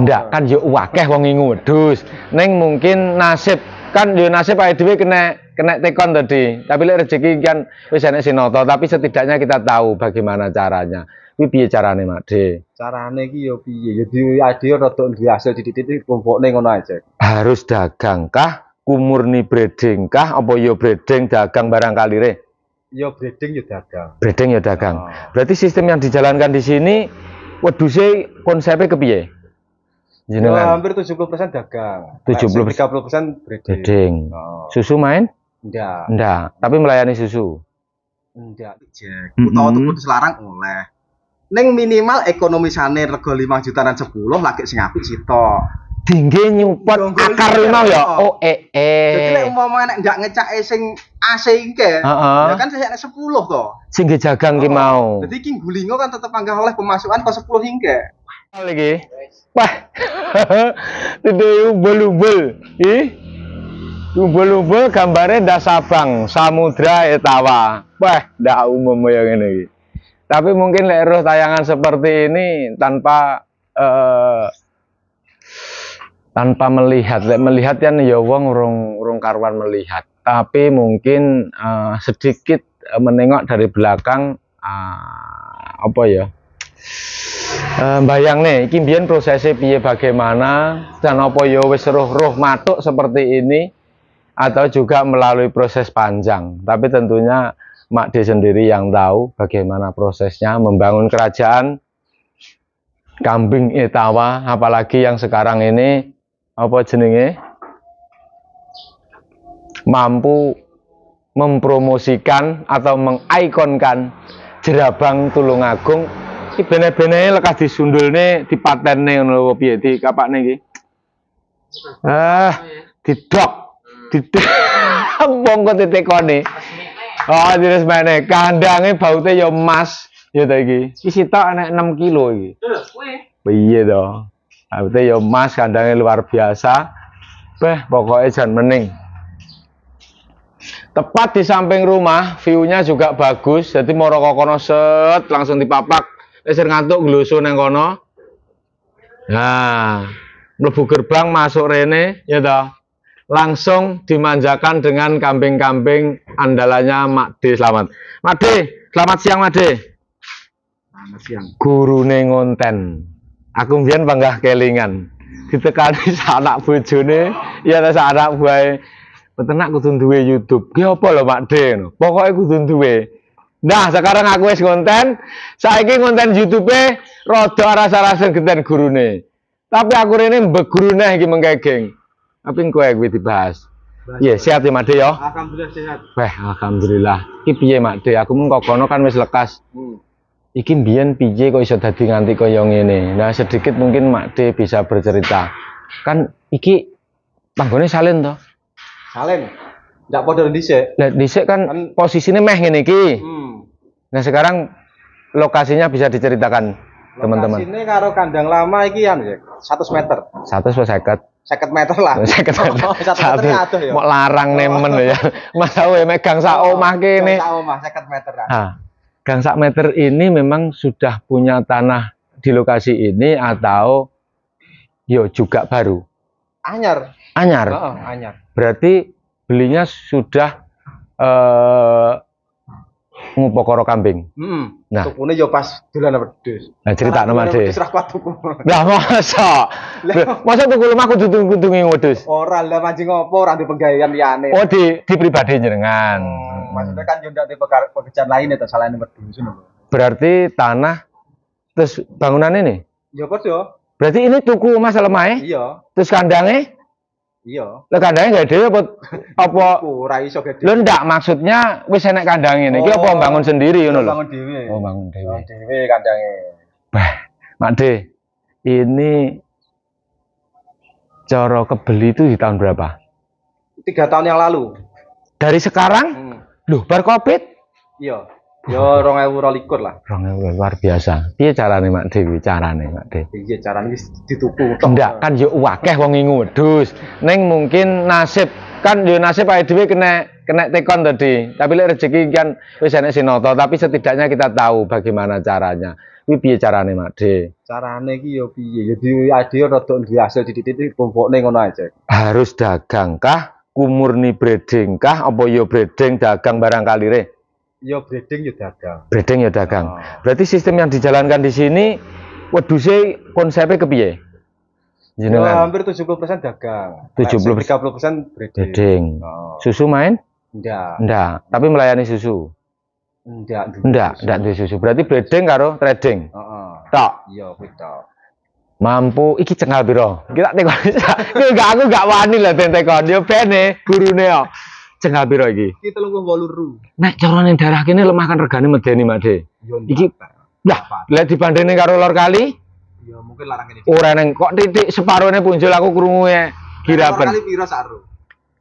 Ndak kan yo akeh wong ngudus. Ning mungkin nasib kan yo nasib ae dhewe kena tekon tadi. Tapi lek rezeki kan wis enek sinoto, tapi setidaknya kita tahu bagaimana caranya. Kuwi piye carane, Mak De? Carane iki yo piye? Ya di ade rada duwe hasil titik-titik kumpulne ngono aja. Harus dagang kah? Kumurni breeding kah? Apa yo breeding dagang barang kalire? Yo breeding yo dagang. Breeding ya dagang. Berarti sistem yang dijalankan di sini wedhuse konsepnya kepiye? Jenengan hampir 70% dagang. 30% breeding. Susu main? Enggak. Enggak, tapi melayani susu. Enggak, Jack. Utawa tuku dilarang oleh. Ning minimal ekonomisane rego 5 jutaan 10 lagi sing apik sitok. Tinggi nyupot akar limau ya. Oh Jadi lek umpama nek ndak ngecake sing AC iki, ya kan sesek 10 to. Sing jagang ki mau. Dadi iki gulingo kan tetep panggah oleh pemasukan ke 10 hingga. Lagi. Wah. Tidak ubel-ubel. Ih. Ubel-ubel gambare Dasabang, Samudra Etawa. Wah, ndak umum yang ngene iki. Tapi mungkin lek roh tayangan seperti ini tanpa melihat, lek melihat kan ya wong urung karuan melihat. Tapi mungkin sedikit menengok dari belakang apa ya? Bayang nih, iki mbiyen prosesnya piye bagaimana dan apa ya wis roh matuk seperti ini atau juga melalui proses panjang. Tapi tentunya Mak De sendiri yang tahu bagaimana prosesnya membangun kerajaan Kambing Etawa, apalagi yang sekarang ini apa jenenge mampu mempromosikan atau mengikonkan Jerabang Tulungagung. Iki bene-bene lekas disundulne dipatenne ngono piye di kapakne iki. Didok. Monggo titikone. Oh, diresmene kandange baute ya emas ya ta iki. Iki sitok enek 6 kilo iki. Piye to? Baute ya emas, kandange luar biasa. Pokoknya jan mening. Tepat di samping rumah, view-nya juga bagus. Jadi moro kono set langsung dipapak. Wis ngantuk nglusu nang kono. Nah, mlebu gerbang masuk rene ya toh. Langsung dimanjakan dengan kambing-kambing andalannya Mak De. Selamat. Mak De, selamat siang Mak De. Selamat siang. Gurune ngonten. Aku mbiyen panggah kelingan. Ditekani anak bojone, ya ta anak buahe. Peternak kudu duwe YouTube. Ki apa lho Mak De? Pokoke kudu duwe. Nah, sekarang aku wis konten, saiki konten YouTube-e rada rasa-rasa genten gurune. Tapi aku rene mbek gurune iki mengkegeng. Tapi kowe kuwi dibahas. Iya, sehat ya Mak De ya? Alhamdulillah sehat. Alhamdulillah. Iki piye Mak De? Aku mung kono kan wis lekas. Iki mbiyen piye kok iso dadi nganti kaya ngene. Nah, sedikit mungkin Mak De bisa bercerita. Kan iki panggone salin to? Salin. Ndak padha dhisik. Lah dhisik kan posisine meh ngene iki. Nah, sekarang lokasinya bisa diceritakan teman-teman. Lokasine karo kandang lama iki ya, 100 meter. 150. 50 meter lah. 50 meter. 1 meter adoh ya. Mau larang nemen ya. Mas awe megang sak omah kene. Sak omah 50 meter lah. Nah, gang sak meter ini memang sudah punya tanah di lokasi ini atau yo juga baru? Anyar. Anyar. Anyar. Berarti belinya sudah ngupokoro kambing. Nah, tukune yo pas dolan wedhus. Nah, critakno Mak De. Wis ra kuat tuku. Lah masa tuku lemah kudu nguntungi wedhus. Ora, lah mancing opo ora di penggawean liyane. Oh, di pribadi jenengan. Maksudnya kan yo ndak di pekerjaan lain itu salahane wedhus ngono. Berarti tanah terus bangunan ini? Ya padha. Berarti ini tuku Mas lemahe? Iya. Terus kandangnya? Iya. Lah kandangnya gak dhewe apa? Ora iso gede. Lho ndak maksudnya wis enek kandang ngene iki apa bangun sendiri ngono lho. Bangun dhewe. Oh, bangun dhewe. Dhewe kandange. Mak De, ini cara kebeli itu di tahun berapa? 3 tahun yang lalu. Dari sekarang? Loh, bar Covid? Iya. Yo 2022 lah. 2000 luar biasa. Piye carane Mak De? Carane Mak De. Iya, carane wis dituku. Ndak kan yo akeh wong ngudus. Ning mungkin nasib kan yo nasib ae dhewe kena tekon tadi. Tapi lek rezeki kan wis enek sinoto, tapi setidaknya kita tahu bagaimana caranya. Kuwi piye carane, Mak De? Carane iki yo piye? Ya di ade rada duwe hasil titik-titik pompokne ngono aja. Harus dagang kah? Kumurni breeding kah? Apa yo breeding dagang barang kalire? Yo breeding yo dagang. Breeding ya dagang. Oh. Berarti sistem yang dijalankan di sini wedhuse konsepnya kepiye? Ya, Jenengan hampir 70% dagang. 70%. 30% breeding. breeding. Oh. Susu main? Enggak. Enggak, tapi melayani susu. Enggak. Enggak duwe susu. Berarti breeding karo trading. Heeh. Tok. Iya, beda. Mampu iki cengal piro? Iki tak tekon. Iki aku gak wani lah den tekon. Yo bene gurune yo. Cengal piro iki? Iki 38.000. Nek carane darah kene lemah kan regane medeni, Mak De. Yo Iki lah, lek dibandingin karo lor kali, ya mungkin larang ini. ora neng kok titik separone punjul aku krungu giraben. Kali piro saru?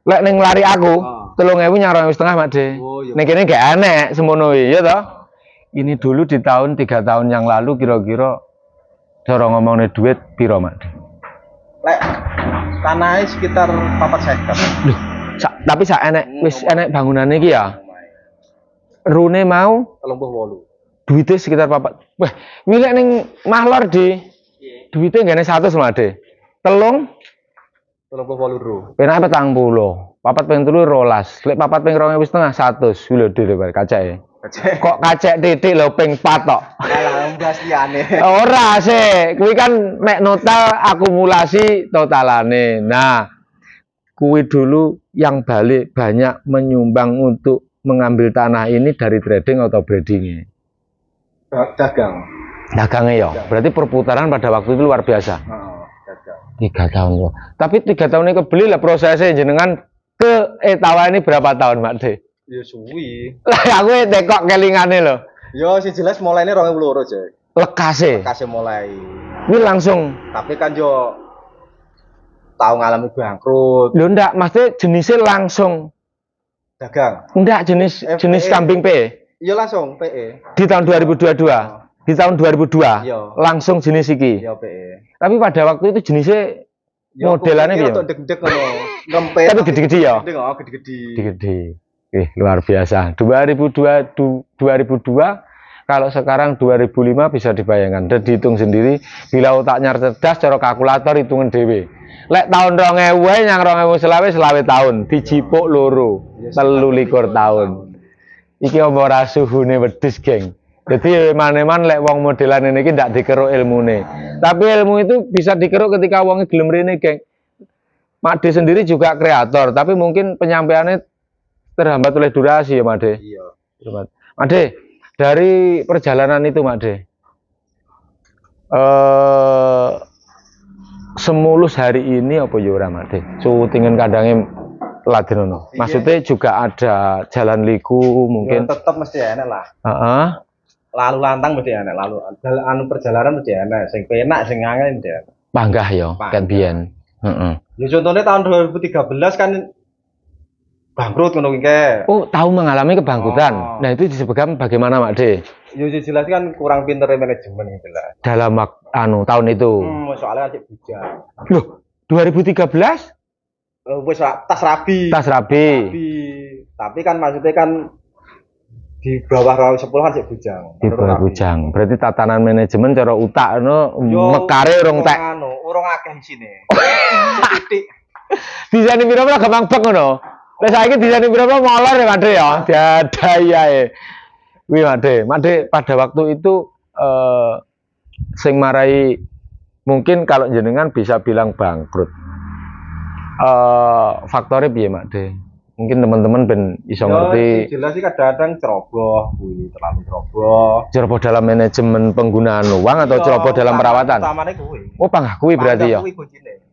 Lek ning lari aku Oh. 3.000 nyaro 2.5 Mak De. Oh, iya. Ning kene gak enek semono ya toh. Ini dulu di tahun 3 tahun yang lalu kira-kira cara ngomongnya duit piro Mak De? Lek tanahnya sekitar 4 hektar. Loh, tapi sak enek wis enek bangunane iki ya. Rune mau 38. duitnya sekitar papat. Wah, milih ning mahlor di duitnya gak enek 100 Mak De. Telung 38.000. penak 40. Papat ping 3 rolas. Lek papat ping 2.500 100. Kuwi lho dhewe kacake. Kok kacek titik lho ping 4 tok. Alah mbas liyane. Ora sih, kuwi kan mek total akumulasi totalane. Nah, kuwi dulu yang balik banyak menyumbang untuk mengambil tanah ini dari trading atau breeding. Dagang. Dagangnya ya. Berarti perputaran pada waktu itu luar biasa. Heeh, dagang. 3 tahun loh. Tapi 3 tahun ini kebeli lah prosesnya jenengan ke etawa ini berapa tahun Mak De? Ya suwi. Lah aku tekok kelingane loh. Yo sing jelas mulainya 2002 aja. Lekase. Kasih mulai. Ini langsung. Tapi kan yo tahu ngalami bangkrut. Lho ndak, maksudnya jenisnya langsung. Dagang. Enggak jenis FPE. kambing P. Iya langsung PE. Di tahun 2022. Di tahun 2002. Iya. Langsung jenis iki. Iya PE. Tapi pada waktu itu jenisnya modelannya piye? Untuk deg-deg ngono. Ngempet. Tapi gede-gede ya. Gede kok, gede-gede. Gede. Luar biasa. 2002 kalau sekarang 2005 bisa dibayangkan dan dihitung sendiri bila otaknya cerdas cara kalkulator hitungan dhewe. Lek tahun 2000 yang 2000 selawe tahun dijipuk loro 23 tahun. Iki apa ora suhune wedhus, geng. Jadi maneman lek wong modelan ini iki ndak dikeruk ilmune. Tapi ilmu itu bisa dikeruk ketika wong gelem rene, geng. Mak De sendiri juga kreator, tapi mungkin penyampaiannya terhambat oleh durasi ya, Mak De. Iya. Mak De, dari perjalanan itu, Mak De, semulus hari ini apa ya ora, Mak De? Syutingan kadangnya ladenono. Maksudnya juga ada jalan liku mungkin. Ya, tetap mesti enak lah. Heeh. Lalu lantang mesti enak, lalu perjalanan mesti enak, sing penak sing angel mesti enak. Panggah ya, kan biyen. Heeh. Ya contohnya tahun 2013 kan bangkrut ngono ki. Oh, tahu mengalami kebangkrutan. Oh. Nah, itu disebabkan bagaimana, Mak De? Ya jelas kan kurang pinter manajemen gitu lah. Dalam tahun itu. Soalnya cek bujang. Loh, 2013 Wis tas rabi. tas rabi. Tapi kan maksudnya kan di bawah 10 kan cek bujang. Di bawah bujang. Berarti tatanan manajemen cara utak mekare urung tek. Urung akeh isine. Titik. Disani pira-pira gampang bek ngono. Lah saiki disani pira-pira molor ya, Mak De ya. Diadayae. Kuwi Mak De pada waktu itu sing marai mungkin kalau jenengan bisa bilang bangkrut. Faktornya piye, Mak De? Mungkin teman-teman ben iso ngerti. Jelas sih kadang-kadang ceroboh, terlalu ceroboh. Ceroboh dalam manajemen penggunaan uang atau ceroboh dalam perawatan? Utamanya kuwi. Oh, panggah kuwi berarti ya. Kuwi kuncine.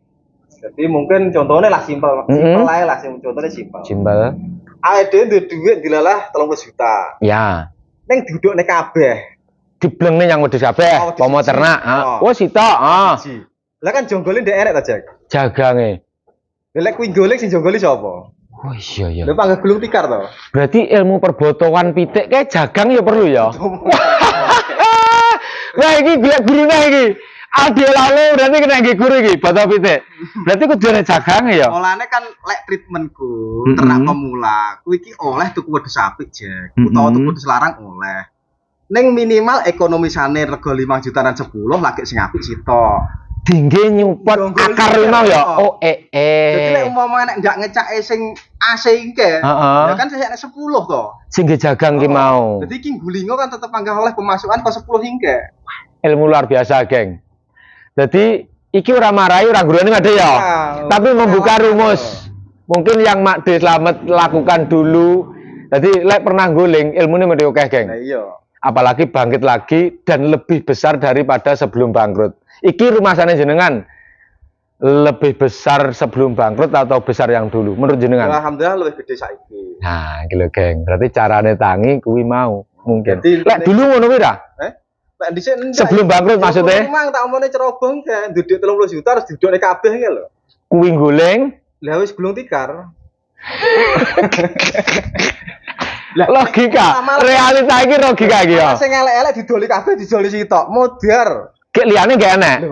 Jadi mungkin contohnya lah simpel, simpel aja lah, contohnya simpel. Simpel. AED itu duit dilalah 30 juta. Ya. Neng duduk nek kabeh. Diblengne yang wedhus kabeh, pomo ternak. Oh, sitok. Lah kan jonggole ndek enek ta, Jak? Jagange. Lek kuwi golek sing jonggole sapa? Oh iya ya. Lha panggah gulung tikar to. Berarti ilmu perbotoan pitik kayak jagang ya perlu ya. Wah iki golek gurune iki. Ade lalu berarti kena nggih guru iki boto pitik. Berarti kudu ana jagange ya. Olane kan lek treatmentku ternak pemula, kuwi iki oleh tuku wedhus apik, Jak. Utawa tuku wedhus larang oleh. Ning minimal ekonomi sane rego 5 jutaan 10 lagi sing apik sitok. Tinggi nyupot akar limau ya. Oh Jadi lek umpama nek ndak ngecake sing AC iki, ya kan sesek 10 to. Sing dijagang ki mau. Jadi ki gulingo kan tetep panggah oleh pemasukan kok 10 hingga. Ilmu luar biasa, geng. Jadi iki ora marahi ora gurune Mak De ya. Tapi membuka rumus. Mungkin yang Mak De Slamet lakukan dulu. Jadi lek pernah guling ilmune mesti akeh, geng. Nah iya. Apalagi bangkit lagi dan lebih besar daripada sebelum bangkrut. Iki rumah sana jenengan lebih besar sebelum bangkrut atau besar yang dulu menurut jenengan? Alhamdulillah lebih gede saiki. Nah, gitu geng. Berarti carane tangi kuwi mau mungkin. Jadi, Lek dulu ngono kuwi ta? Lek dhisik Sebelum bangkrut maksudnya? Memang tak omone cerobong kan duit 30 juta harus dudukne kabeh iki lho. Kuwi guling. Lah wis gulung tikar. Logika, realita iki logika iki ya. Sing elek-elek didoli kabeh didoli sitok, modar. Gek liyane gak enak.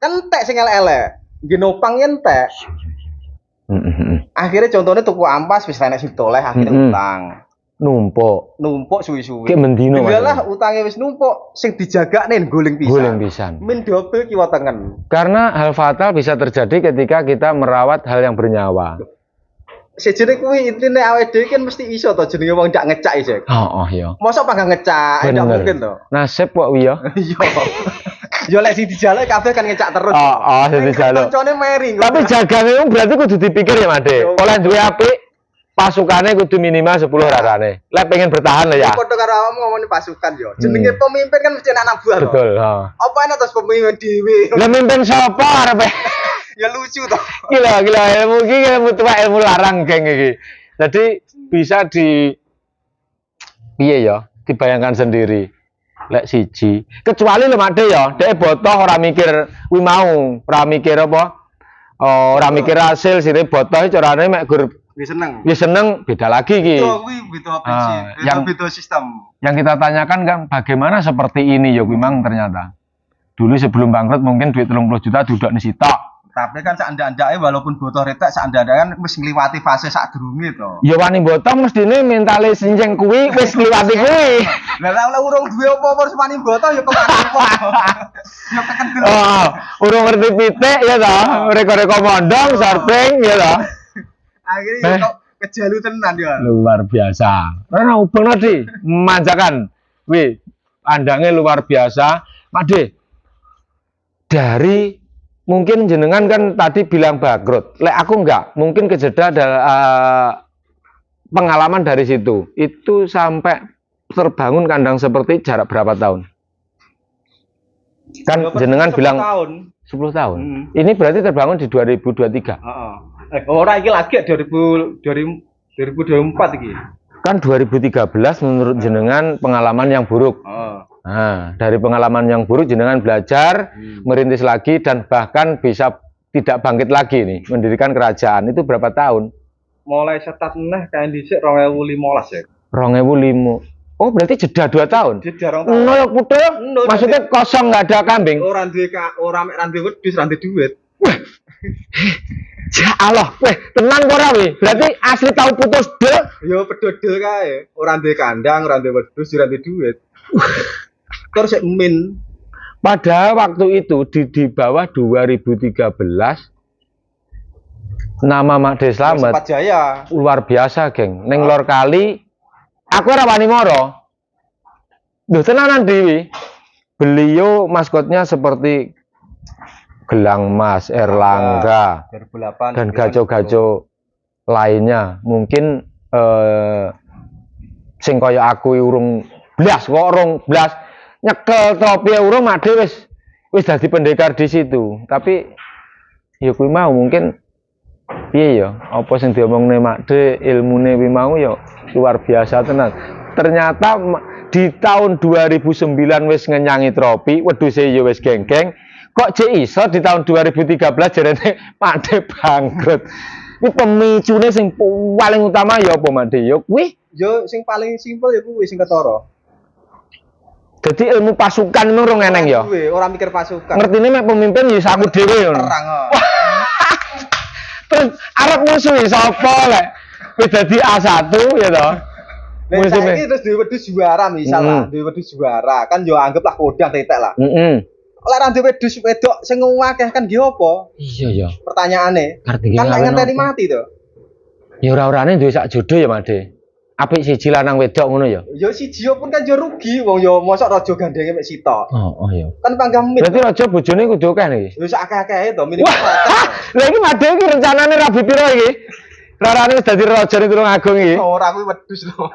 Kan entek sing elek-elek. Nggih nopang entek. Akhirnya contohnya tuku ampas wis enek sing doleh akhirnya utang. Numpuk Suwi-suwi. Kayak mendino lah utangnya wis numpuk sing dijagakne guling pisan. Guling pisan. Min double kiwa tengen. Karena hal fatal bisa terjadi ketika kita merawat hal yang bernyawa. Sejene kuwi intine awake dhewe kan mesti iso to jenenge wong ndak ngecak isih. Oh iya. Mosok panggang ngecak, ndak mungkin to. Nasib kok wi ya. Iya. Yo lek sing dijaluk kabeh kan ngecak terus. Sing dijaluk. Kancane mering. Tapi jagane berarti kudu dipikir ya, Mak De. Oleh duwe apik, pasukane kudu minimal 10 rasane. Lek pengen bertahan lho ya. Padha karo awakmu ngomongin pasukan yo. Jenenge pemimpin kan mesti anak buah. Betul, Apa enak terus pemimpin dhewe. Lah mimpin sapa arepe? Ya lucu toh. Gila ilmu iki ilmu tua ilmu larang geng iki. Jadi bisa piye ya? Dibayangkan sendiri. Lek siji, kecuali lho Mak De ya, dhek botoh ora mikir kuwi mau, ora mikir apa? Ora mikir hasil sire botoh carane mek gur seneng. Ya seneng beda lagi iki. Kuwi beda prinsip, beda sistem. Yang kita tanyakan kan bagaimana seperti ini ya kuwi mang ternyata. Dulu sebelum bangkrut mungkin duit 30 juta duduk di sitok. Tapi kan sak-andake walaupun botoh retek sak-andake kan wis ngliwati fase sakdurunge to. Ya wani botoh mestine mentale sinjeng kuwi wis ngliwati kuwi. Lah urung duwe apa-apa wis wani botoh ya kemana apa. Ya kekedel. Urung ngerti pitik ya to. Reko-reko mondong sorting ya to. Akhirnya kok kejalu tenan ya. Luar biasa. Ora ubeng di manjakan. Wih, andangnya luar biasa. Mak De, dari mungkin jenengan kan tadi bilang bangkrut. Lek aku enggak, mungkin kejeda pengalaman dari situ. Itu sampai terbangun kandang seperti jarak berapa tahun? Kan jenengan bilang tahun. 10 tahun. Ini berarti terbangun di 2023. Ora iki lagi 2024 iki. Kan 2013 menurut jenengan pengalaman yang buruk. Nah, dari pengalaman yang buruk jenengan belajar, merintis lagi dan bahkan bisa tidak bangkit lagi nih, mendirikan kerajaan. Itu berapa tahun? Mulai setat meneh kae dhisik 2015 ya. 2005. Oh, berarti jeda 2 tahun. Jeda 2 tahun. Nol putu. Maksudnya kosong nggak ada kambing. Ora duwe mek ra duwe wedhus, ra duwe duit. Ya Allah, weh, tenang ora weh. Berarti asli tahu putus deh. Ya pedodel kae. Ora duwe kandang, ora duwe wedhus, ora duwe duit. Terus sik min. Pada waktu itu di bawah 2013 nama Mak De Slamet luar biasa, geng. Neng lor kali aku ora wani moro. Duh tenanan Dewi. Beliau maskotnya seperti Gelang Mas, Erlangga, 2008, dan gaco-gaco lainnya. Mungkin sing kaya aku urung blas kok urung blas nyekel tropi urung Mak De wis dadi pendekar di situ. Tapi ya kuwi mau mungkin piye ya? Apa sing diomongne Mak De ilmune kuwi mau ya luar biasa tenan. Ternyata di tahun 2009 wis ngenyangi tropi, wedhuse ya wis geng-geng. Kok jek iso di tahun 2013 jarene Mak De bangkrut. Ini pemicune sing paling utama ya apa Mak De? Ya kuwi. Ya sing paling simpel ya kuwi sing ketara. Jadi ilmu pasukan itu orang eneng ya. Orang mikir pasukan. Ngertine mek pemimpin ya aku dhewe ngono. Perang. Terus arep musuhi sapa lek? Wis dadi A1 ya to. Nek Musim saiki terus duwe wedhus juara misal lah, duwe wedhus juara kan yo anggaplah kodang tetek lah. Heeh. Oleh ra duwe wedhus wedok sing akeh kan nggih apa? Iya ya. Pertanyaane. Arti Kan nek ngawin ngenteni apa? mati to. Ya ora-orane duwe sak jodoh ya, Made. Apik siji lanang wedok ngono ya. Ya siji pun kan yo rugi wong yo mosok raja gandenge mek sitok. Oh ya. Kan panggah mit. Berarti raja bojone kudu akeh niki. Wis akeh-akehe to minimal. Lah iki Made iki rencanane rabi piro iki? Rarane wis dadi rajane Tulung Agung iki. Ora kuwi wedhus lho.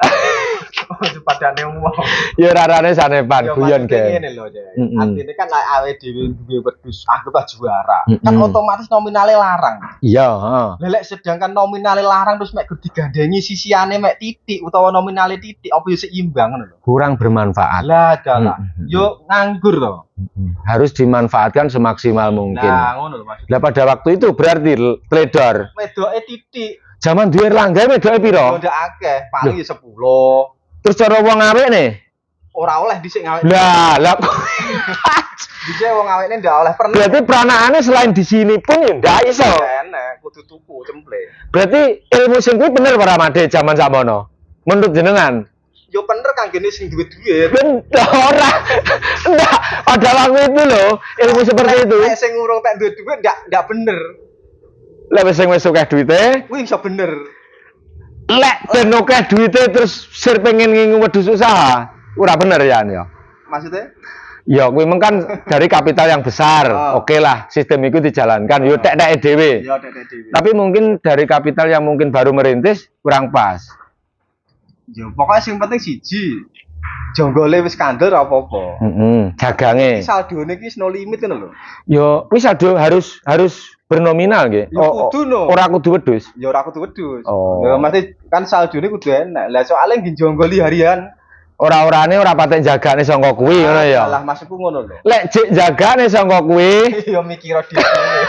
Padane wong. Ya rarane sanepan guyon ge. Ngene lho, Cek. Artine kan lek awake dhewe duwe wedhus anggaplah juara. Kan otomatis nominale larang. Iya, heeh. Lah lek sedangkan nominale larang terus mek digandengi sisiane mek titik utawa nominale titik apa yo seimbang ngono lho. Kurang bermanfaat. Lah dalah. Yo nganggur to. Harus dimanfaatkan semaksimal mungkin. Nah, ngono lho Mas. Lah pada waktu itu berarti teledor. Wedoke titik. Zaman duwe Erlangga wedoke piro? Udah akeh, paling 10. Terus cara wong awake nih. Ora oleh dhisik ngawet. Lah Dhisik wong awekne ndak oleh pernah. berarti peranakane selain di sini pun ya ndak iso. Enak, kudu tuku cemple. Berarti ilmu sing kuwi bener para Made zaman samono. Menurut jenengan? Yo bener kanggene sing duwe-duwe. Bener ora. Enggak, pada waktu itu loh, ilmu seperti itu. Nek sing urung tak duwe-duwe ndak bener. Lek wis sing wis akeh duwite, Kuwi iso bener. lek ben akeh duwite terus sir pengen ngingu wedhus usaha, ora bener ya ya. Maksudnya? Ya kuwi meng kan dari kapital yang besar. Oh. Oke lah, sistem itu dijalankan. Yo tek-tek dhewe. Ya dek dhewe. Tapi mungkin dari kapital yang mungkin baru merintis kurang pas. Yo pokoknya sing penting siji. Jonggole wis kandel ora apa-apa. Jagange. Saldone iki no limit ngono lho. Yo wis harus bernominal nggih. Ya kudu no. Ora kudu wedhus. Ya ora kudu wedhus. Oh. Ya mesti kan saldone kudu enak. Lah soalnya nggih jonggoli harian. Ora-orane ora patek jagane saka kuwi ngono ya. Lah maksudku ngono lho. Lek jek jagane saka kuwi, Ya mikir dhewe.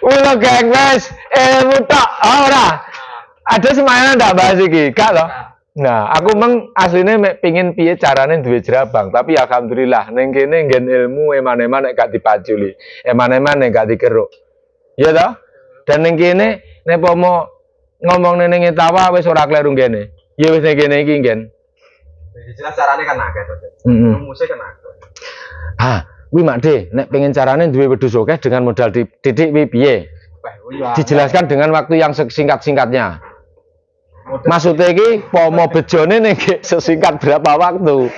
wis lo geng wis ilmu tok ora. Ada semuanya ndak bahas iki, gak loh. Nah, aku meng asline mek pengin piye carane duwe jerabang, tapi alhamdulillah ning kene nggen ilmu eman-eman nek gak dipaculi, eman-eman nek gak dikeruk. Iya toh? Dan ning kene nek pomo ngomong ning Etawa wis ora kleru ngene. Ya wis ning kene iki nggen. Jelas carane kan akeh to. Rumusnya kan akeh. Ah, kuwi Makde, nek pengen carane duwe wedhus akeh dengan modal didik piye? Dijelaskan dengan waktu yang sesingkat-singkatnya. Maksudnya iki pomo bejone ning sesingkat berapa waktu?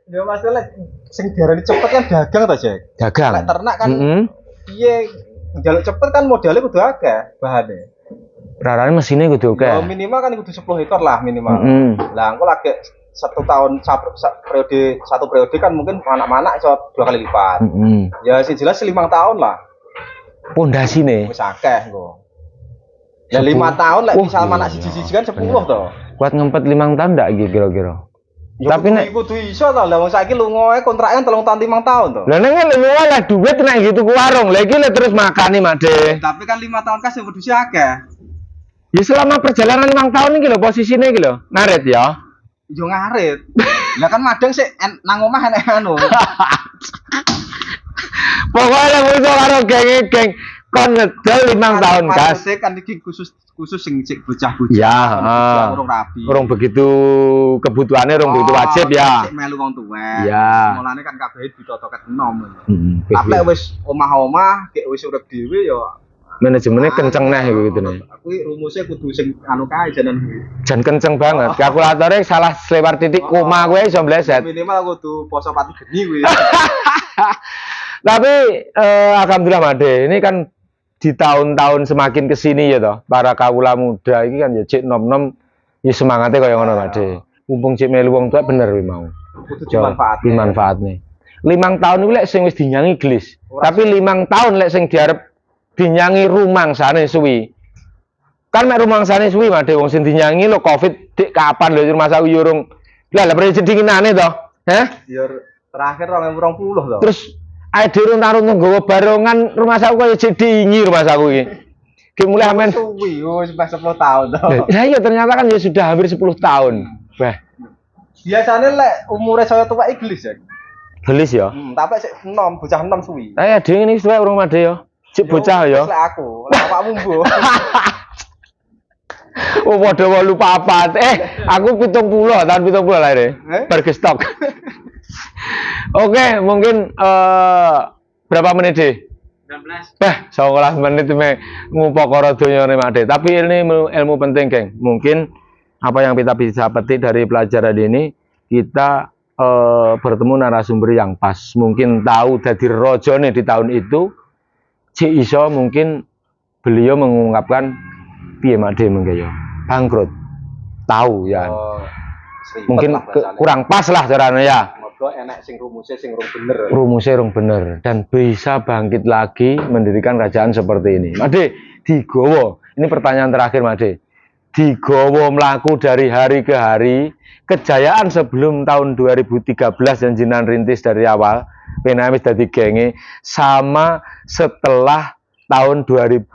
Ya masalah sing diarani cepet kan dagang to, Jack. Dagang. Lek ternak kan piye njaluk cepet kan modalnya kudu akeh bahane. Rarane mesine kudu Ya akeh. minimal kan kudu 10 ekor lah minimal. Lah engko lagi satu periode kan mungkin anak-anak iso 2 kali lipat. Ya sing jelas 5 tahun lah. Pondasine. Wis akeh engko. Ya 5 tahun lek misal anak siji-siji kan 10 to. Kuat ngempet 5 tahun ndak iki kira-kira? Ya, tapi nek kudu iso to. Lah wong saiki lunga kontraknya 3 tahun 5 tahun to. Lah nek lu oleh duit nek gitu ku warung, lha iki terus makani Makde. Tapi kan 5 tahun kan sing wedhus akeh. Ya selama perjalanan 5 tahun iki lho posisine iki lho. Ngarit ya. Yo ngarit. Lah kan madang sik nang omah enek anu. Pokoknya musuh karo geng kon ngedol 5 tahun kas. Maksudnya kan iki khusus sing cek bocah-bocah. Ya, urung rapi. Urung begitu kebutuhannya urung begitu wajib ya. Cek melu wong tuwek. Ya. Mulane kan kabeh ditotoket enom. Tapi Tapi wis omah-omah gek wis urip dhewe ya manajemennya kenceng nah gitu nih. Kuwi rumusnya kudu sing anu kae janan kuwi. Jan kenceng banget. Kalkulatornya salah selewar titik koma gue iso meleset. Minimal kudu poso pati geni kuwi. Tapi alhamdulillah Made, ini kan di tahun-tahun semakin kesini ya toh, para kawula muda ini kan ya cek nom-nom ya semangatnya kaya ngono Made. Mumpung cek melu wong tuwa bener kuwi mau. Kudu dimanfaatne. 5 tahun iku lek sing wis dinyangi glis. Tapi 5 tahun lek sing diarep dinyangi rumangsane suwi. Kan mek rumangsane suwi Made wong sing dinyangi lo Covid dik kapan lho rumah saku yo urung. Lah prediksi dinginane toh. Heh? Ya terakhir 2020 to. Terus ae dirun-tarun nggawa barongan rumah saku kaya jek dingi rumah saku iki. Ki mulai amen. Suwi wis 10 tahun to. Ya iya ternyata kan ya sudah hampir 10 tahun. Wah, Biasane lek umure saya tuwek iglis ya. gelis ya. Tapi sik enom, bocah enom suwi. Ayo dhewe ini suwe urung Made ya. Cek bocah ya. Wis lek aku, lek awakmu mbuh. Oh, padha 84. Aku 70, tahun 70 lahir. Bergestok. Oke, mungkin berapa menit deh? 19. 19 menit ngupokoro dunyane Mak De. Tapi ini ilmu penting, geng. Mungkin apa yang kita bisa petik dari pelajaran ini, kita bertemu narasumber yang pas. Mungkin tahu dadi rajane di tahun itu, Cik iso mungkin beliau mengungkapkan piye Mak De mengke yo. Bangkrut. Tahu ya. Mungkin kurang pas lah caranya ya. Mergo enek sing rumuse sing rung bener. Rumusnya rung bener dan bisa bangkit lagi mendirikan kerajaan seperti ini. Mak De, digowo. Ini pertanyaan terakhir Mak De. Digowo melaku dari hari ke hari, kejayaan sebelum tahun 2013 yang jenengan rintis dari awal, penamis dadi genge, sama setelah tahun 2015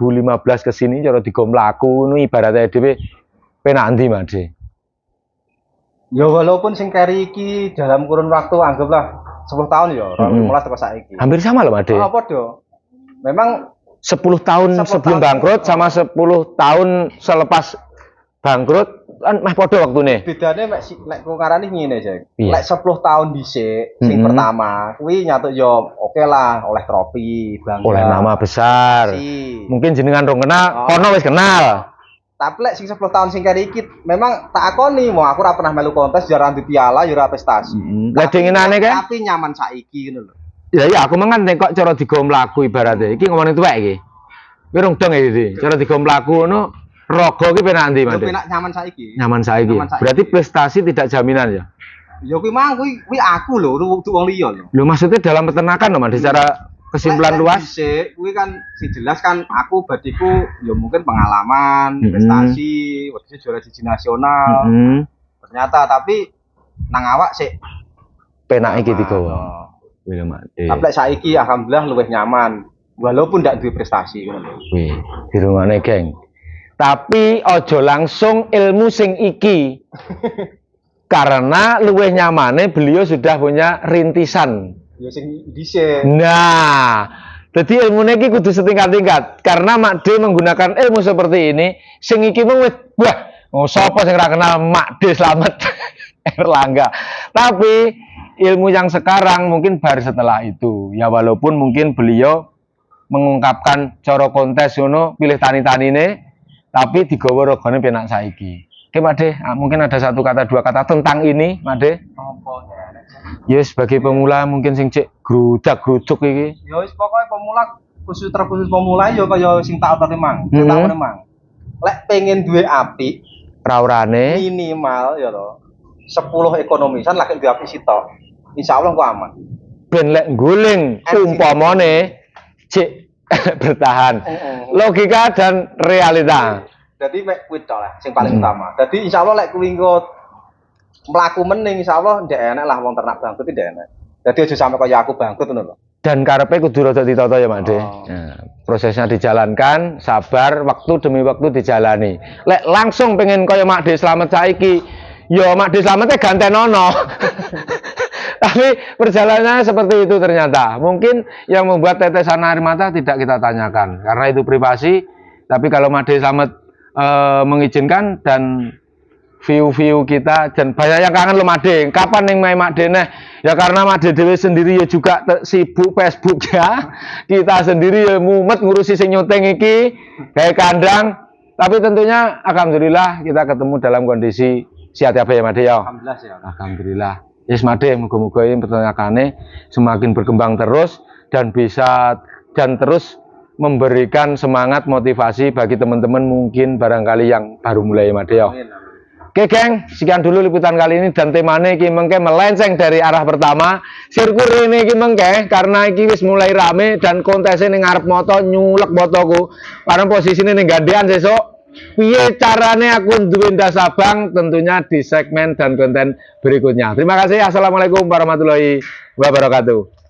ke sini cara digo mlaku nu ibaratnya dhewe penak ndi Mak De? Ya walaupun sing keri iki dalam kurun waktu anggaplah 10 tahun ya, 15 teko saiki. Hampir sama loh Mak De. Oh, padha. Memang 10 tahun 10 sebelum tahun. bangkrut sama 10 tahun selepas bangkrut kan meh padha waktune. bedane mek ku ngarani ngene, Jek. Iya. Lek 10 tahun dhisik sing pertama, kuwi nyatuk yo oke lah, oleh trofi, bangga. Oleh nama besar. Si. Mungkin jenengan rong kenal, Oh. kono wis kenal. Tapi lek sing 10 tahun sing keri iki memang tak akoni, mau aku ora pernah melu kontes, ya ora di piala, ya ora prestasi. Lah dinginane kae. Tapi nyaman saiki ngono lho. Ya iya aku mangan nek kok cara digo mlaku ibaratnya. Iki ngomongin tuwek iki. Kowe rong dong iki. Cara digo mlaku ngono raga iki penak ndi, Yo Mas? penak nyaman saiki. Nyaman saiki. Nyaman saiki. Berarti prestasi tidak jaminan ya. Ya kuwi mang kuwi aku lho, untuk wong liya lho. Lho maksudnya dalam peternakan loh, Mas, secara kesimpulan Lek luas. dhisik kuwi kan si jelas kan aku badiku ya mungkin pengalaman, prestasi, waktu juara siji nasional. Ternyata tapi nang awak sik Penak iki digowo. Oh. Wih, Mak De. Tapi lek saiki alhamdulillah luwih nyaman walaupun ndak duwe prestasi ngono lho. Wih, dirungokne, geng. Tapi ojo langsung ilmu sing iki. Karena luwih nyamane beliau sudah punya rintisan. Ya sing dhisik. Nah, jadi ilmunya iki kudu setingkat-tingkat. Karena Mak De menggunakan ilmu seperti ini, sing iki mung wis wah, sapa sing ora kenal Mak De Slamet Erlangga. Tapi ilmu yang sekarang mungkin baru setelah itu. Ya walaupun mungkin beliau mengungkapkan cara kontes ngono, pilih tani-tanine, tapi digawa regane penak saiki. Oke Mak De, mungkin ada satu kata dua kata tentang ini, Mak De. Apa ya? Yes, sebagai pemula mungkin sing cek grudak-gruduk iki. Ya wis pokoke pemula khusus pemula ya kaya sing tak otone mang. Tak otone mang. Lek pengen duwe apik Raurane minimal ya to 10 ekonomisan lagi duwe apik sitok. Insyaallah ku aman. ben lek guling umpamane cek bertahan. Logika dan realita. Jadi mek kuwi tok lah sing paling utama. Jadi insyaallah lek kuwi engko mlaku meneng insyaallah ndek enak lah wong ternak bangkrut ndek enak. Jadi aja sampe kaya aku bangkrut ngono lho. Dan karepe kudu rada ditata ya Mak De. Oh. Nah, prosesnya dijalankan, sabar, waktu demi waktu dijalani. Lek langsung pengen kaya Mak De Slamet saiki, ya Mak De Slametnya gantenono. Tapi perjalanannya seperti itu ternyata. Mungkin yang membuat tetesan air mata tidak kita tanyakan karena itu privasi. Tapi kalau Mak De Slamet mengizinkan dan view kita dan banyak yang kangen lo Mak De. Kapan yang main Mak De ya karena Mak De dewe sendiri ya juga sibuk Facebook ya. Kita sendiri ya mumet ngurusi sing nyuting iki kayak kandang. Tapi tentunya alhamdulillah kita ketemu dalam kondisi sehat ya Mak De ya. Alhamdulillah ya. Alhamdulillah. Yes Mak De, moga-moga ini pertanyaannya semakin berkembang terus dan bisa dan terus memberikan semangat motivasi bagi teman-teman mungkin barangkali yang baru mulai Mak De ya. Oke geng, sekian dulu liputan kali ini dan temanya iki mengke melenceng dari arah pertama. Sirkuit ini iki mengke karena iki wis mulai rame dan kontesnya ning ngarep moto nyulek motoku. Karena posisinya ning gandean sesuk. Piye carane aku duwe Dasabang tentunya di segmen dan konten berikutnya. Terima kasih. Assalamualaikum warahmatullahi wabarakatuh.